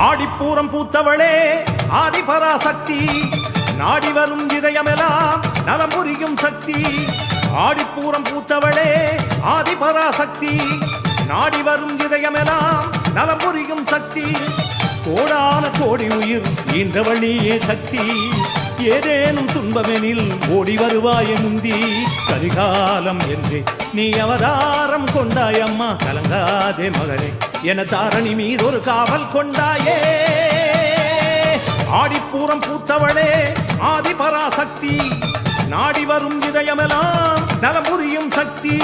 ஆடிப்பூரம் பூத்தவளே ஆதிபராசக்தி, நாடி வரும் இதயமெல்லாம் நலம் புரியும் சக்தி. ஆடிப்பூரம் பூத்தவளே ஆதிபராசக்தி, நாடி வரும் இதயமெல்லாம் நலம் புரியும் சக்தி. கோடான கோடி உயிர் ஈன்றவழியே சக்தி, ஏதேனும் துன்பமெனில் ஓடி வருவாய முந்தி. கரிகாலம் என்று நீ அவதாரம் கொண்டாயம்மா, கலங்காதே மகனே என தாரணி மீது ஒரு காவல் கொண்டாயே. ஆடிப்பூரம் பூத்தவளே ஆதிபராசக்தி, நாடி வரும் இதயமெல்லாம் நலம் புரியும் சக்தி.